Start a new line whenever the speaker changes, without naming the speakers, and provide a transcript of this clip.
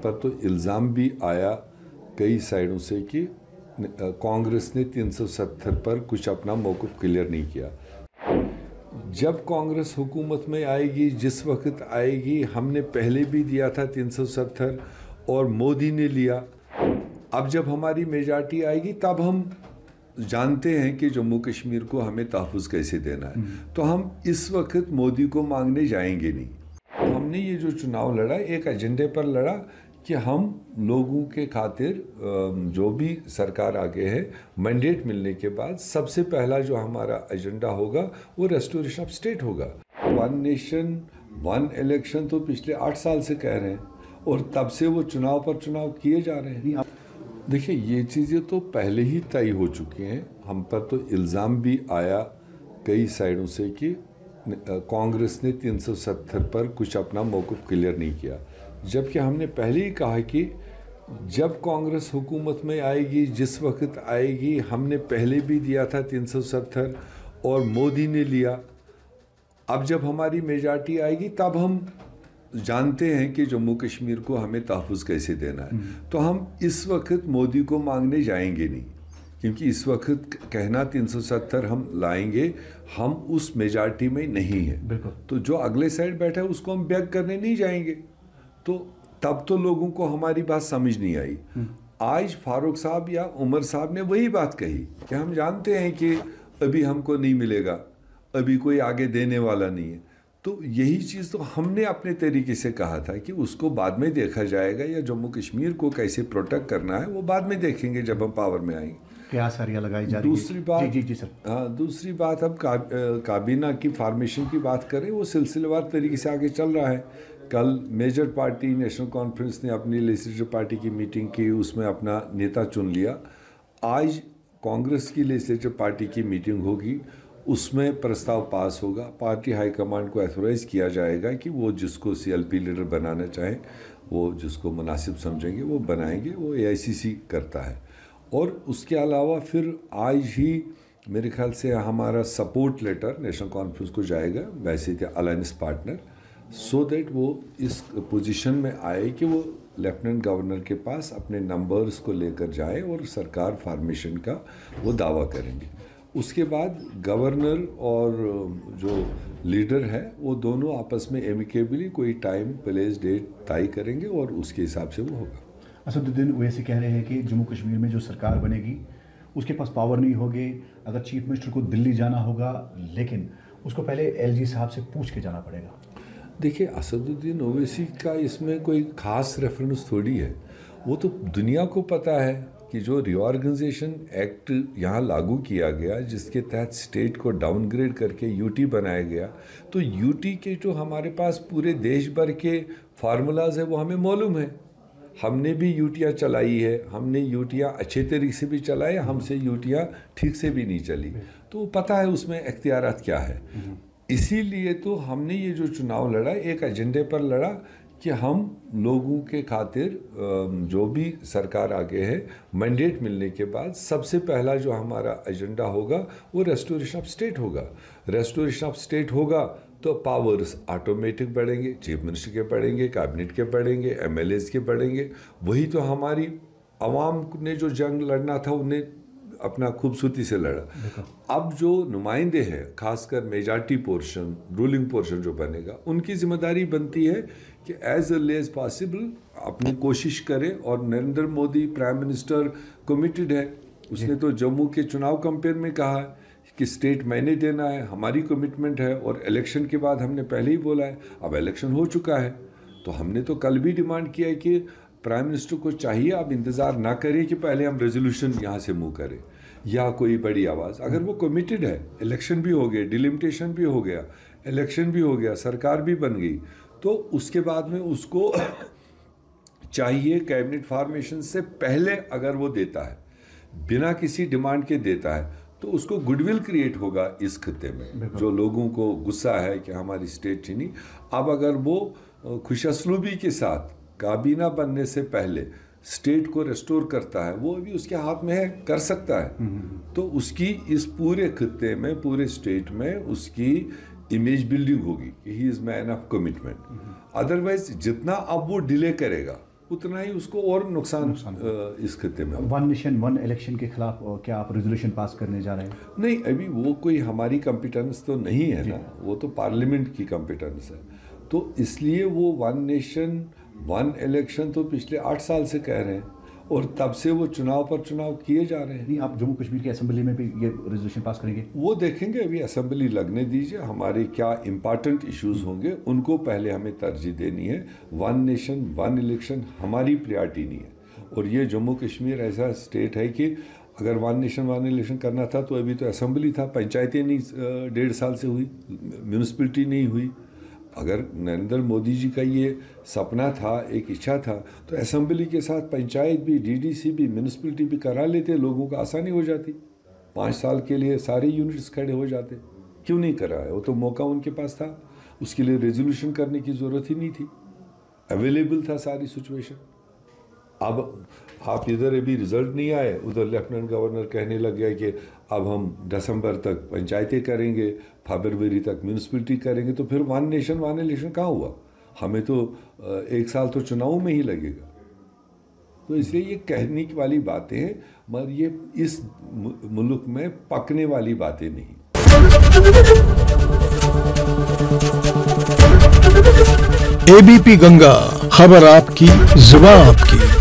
पर तो इल्ज़ाम भी आया कई साइडों से कि कांग्रेस ने 370 पर कुछ अपना मौक़िफ़ क्लियर नहीं किया। जब कांग्रेस हुकूमत में आएगी, जिस वक्त आएगी, हमने पहले भी दिया था 370 और मोदी ने लिया। अब जब हमारी मेजॉरिटी आएगी तब हम जानते हैं कि जम्मू कश्मीर को हमें तहफ़्फ़ुज़ कैसे देना है। तो हम इस वक्त मोदी को मांगने जाएंगे नहीं। हमने ये जो चुनाव लड़ा एक एजेंडे पर लड़ा कि हम लोगों के खातिर जो भी सरकार आगे है मैंडेट मिलने के बाद सबसे पहला जो हमारा एजेंडा होगा वो रेस्टोरेशन ऑफ स्टेट होगा। वन नेशन वन इलेक्शन तो पिछले 8 साल से कह रहे हैं और तब से वो चुनाव पर चुनाव किए जा रहे हैं। देखिए ये चीज़ें तो पहले ही तय हो चुकी हैं। हम पर तो इल्ज़ाम भी आया कई साइडों से कि कांग्रेस ने 370 पर कुछ अपना मौक़िफ़ क्लियर नहीं किया, जबकि हमने पहले ही कहा कि जब कांग्रेस हुकूमत में आएगी, जिस वक्त आएगी, हमने पहले भी दिया था 370 और मोदी ने लिया। अब जब हमारी मेजॉरिटी आएगी तब हम जानते हैं कि जम्मू कश्मीर को हमें तहफ़्फ़ुज़ कैसे देना है। तो हम इस वक्त मोदी को मांगने जाएंगे नहीं, क्योंकि इस वक्त कहना 370 हम लाएंगे, हम उस मेजॉरिटी में नहीं है। तो जो अगले साइड बैठा है उसको हम बैक करने नहीं जाएंगे। तो तब तो लोगों को हमारी बात समझ नहीं आई। आज फारूक साहब या उमर साहब ने वही बात कही कि हम जानते हैं कि अभी हमको नहीं मिलेगा, अभी कोई आगे देने वाला नहीं है। तो यही चीज़ तो हमने अपने तरीके से कहा था कि उसको बाद में देखा जाएगा, या जम्मू कश्मीर को कैसे प्रोटेक्ट करना है वो बाद में देखेंगे जब हम पावर में आएंगे।
क्या सारियाँ लगाई जा रही है।
दूसरी बात
जी सर।
हाँ, दूसरी बात अब काबीना की फॉर्मेशन की बात करें, वो सिलसिलेवार तरीके से आगे चल रहा है। कल मेजर पार्टी नेशनल कॉन्फ्रेंस ने अपनी लेजिस्लेटिव पार्टी की मीटिंग की, उसमें अपना नेता चुन लिया। आज कांग्रेस की लेजिस्लेटिव पार्टी की मीटिंग होगी, उसमें प्रस्ताव पास होगा। पार्टी हाईकमांड को एथोराइज़ किया जाएगा कि वो जिसको CLP लीडर बनाना चाहें, वो जिसको मुनासिब समझेंगे वो बनाएंगे। वो AICC करता है। और उसके अलावा फिर आज ही मेरे ख्याल से हमारा सपोर्ट लेटर नेशनल कॉन्फ्रेंस को जाएगा, वैसे थे अलायंस पार्टनर, सो दैट वो इस पोजीशन में आए कि वो लेफ्टिनेंट गवर्नर के पास अपने नंबर्स को लेकर जाए और सरकार फॉर्मेशन का वो दावा करेंगे। उसके बाद गवर्नर और जो लीडर है वो दोनों आपस में एमिकेबली कोई टाइम प्लेस डेट तय करेंगे और उसके हिसाब से वो होगा।
असदुद्दीन ओवैसी कह रहे हैं कि जम्मू कश्मीर में जो सरकार बनेगी उसके पास पावर नहीं होगी, अगर चीफ मिनिस्टर को दिल्ली जाना होगा लेकिन उसको पहले LG साहब से पूछ के जाना पड़ेगा।
देखिए असदुद्दीन ओवैसी का इसमें कोई ख़ास रेफरेंस थोड़ी है। वो तो दुनिया को पता है कि जो रीऑर्गेनाइजेशन एक्ट यहाँ लागू किया गया, जिसके तहत स्टेट को डाउनग्रेड करके UT बनाया गया, तो UT के जो हमारे पास पूरे देश भर के फार्मूलाज है वो हमें मालूम है। हमने भी यूटियाँ चलाई है, हमने यूटियाँ अच्छे तरीके से भी चलाई, हमसे यूटियाँ ठीक से भी नहीं चली। तो पता है उसमें इख्तियारात क्या है। इसीलिए तो हमने ये जो चुनाव लड़ा एक एजेंडे पर लड़ा कि हम लोगों के खातिर जो भी सरकार आगे है मैंडेट मिलने के बाद सबसे पहला जो हमारा एजेंडा होगा वो रेस्टोरेशन ऑफ स्टेट होगा। रेस्टोरेशन ऑफ स्टेट होगा तो पावर्स ऑटोमेटिक बढ़ेंगे, चीफ मिनिस्टर के बढ़ेंगे, कैबिनेट के बढ़ेंगे, MLAs के बढ़ेंगे। वही तो हमारी आवाम ने जो जंग लड़ना था उन्हें अपना खूबसूरती से लड़ा। अब जो नुमाइंदे हैं, खासकर मेजॉरिटी पोर्शन, रूलिंग पोर्शन जो बनेगा, उनकी जिम्मेदारी बनती है कि एज अर्ली एज पॉसिबल अपनी कोशिश करें। और Narendra Modi prime minister committed है। उसने तो जम्मू के चुनाव कैंपेन में कहा है कि स्टेट मैंने देना है, हमारी कमिटमेंट है। और इलेक्शन के बाद हमने पहले ही बोला है, अब इलेक्शन हो चुका है तो हमने तो कल भी डिमांड किया है कि प्राइम मिनिस्टर को चाहिए आप इंतज़ार ना करें कि पहले हम रेजोल्यूशन यहाँ से मूव करें या कोई बड़ी आवाज़। अगर वो कमिटेड है, इलेक्शन भी हो गए, डिलिमिटेशन भी हो गया, इलेक्शन भी हो गया, सरकार भी बन गई, तो उसके बाद में उसको चाहिए कैबिनेट फॉर्मेशन से पहले अगर वो देता है, बिना किसी डिमांड के देता है, तो उसको गुडविल क्रिएट होगा इस खत्ते में। जो लोगों को गुस्सा है कि हमारी स्टेट छीनी, अब अगर वो खुशअस्लूबी के साथ काबीना बनने से पहले स्टेट को रेस्टोर करता है, वो भी उसके हाथ में है, कर सकता है। तो उसकी इस पूरे खत्ते में, पूरे स्टेट में उसकी इमेज बिल्डिंग होगी कि he is man of commitment. Otherwise जितना अब वो डिले करेगा उतना ही उसको और नुकसान इस खत्ते में।
वन नेशन वन इलेक्शन के खिलाफ क्या आप रेजोल्यूशन पास करने जा रहे हैं?
नहीं, अभी वो कोई हमारी कॉम्पिटेंस तो नहीं है ना, वो तो पार्लियामेंट की कॉम्पिटेंस है। तो इसलिए वो वन नेशन वन इलेक्शन तो पिछले 8 साल से कह रहे हैं और तब से वो चुनाव पर चुनाव किए जा रहे हैं।
नहीं, आप जम्मू कश्मीर की असेंबली में भी ये रेजोल्यूशन पास करेंगे?
वो देखेंगे, अभी असेंबली लगने दीजिए, हमारे क्या इम्पॉर्टेंट इश्यूज होंगे उनको पहले हमें तरजीह देनी है। वन नेशन वन इलेक्शन हमारी प्रायोरिटी नहीं है। और ये जम्मू कश्मीर ऐसा स्टेट है कि अगर वन नेशन वन इलेक्शन करना था तो अभी तो असेंबली था, पंचायतें नहीं 1.5 साल से हुई, म्यूनसिपलिटी नहीं हुई। अगर नरेंद्र मोदी जी का ये सपना था, एक इच्छा था, तो असेंबली के साथ पंचायत भी, डीडीसी भी, म्यूनसिपलिटी भी करा लेते, लोगों को आसानी हो जाती, 5 साल के लिए सारे यूनिट्स खड़े हो जाते। क्यों नहीं करा है? वो तो मौका उनके पास था, उसके लिए रेजोल्यूशन करने की ज़रूरत ही नहीं थी, अवेलेबल था सारी सिचुएशन। अब आप इधर अभी रिजल्ट नहीं आए, उधर लेफ्टिनेंट गवर्नर कहने लग गया कि अब हम दिसंबर तक पंचायतें करेंगे, फरवरी तक म्यूनसिपलिटी करेंगे, तो फिर वन नेशन वन इलेक्शन कहाँ हुआ? हमें तो 1 साल तो चुनाव में ही लगेगा। तो इसलिए ये कहने की वाली बातें हैं, मगर ये इस मुल्क में पकने वाली बातें नहीं।
एबीपी गंगा, खबर आपकी, जुबान आपकी।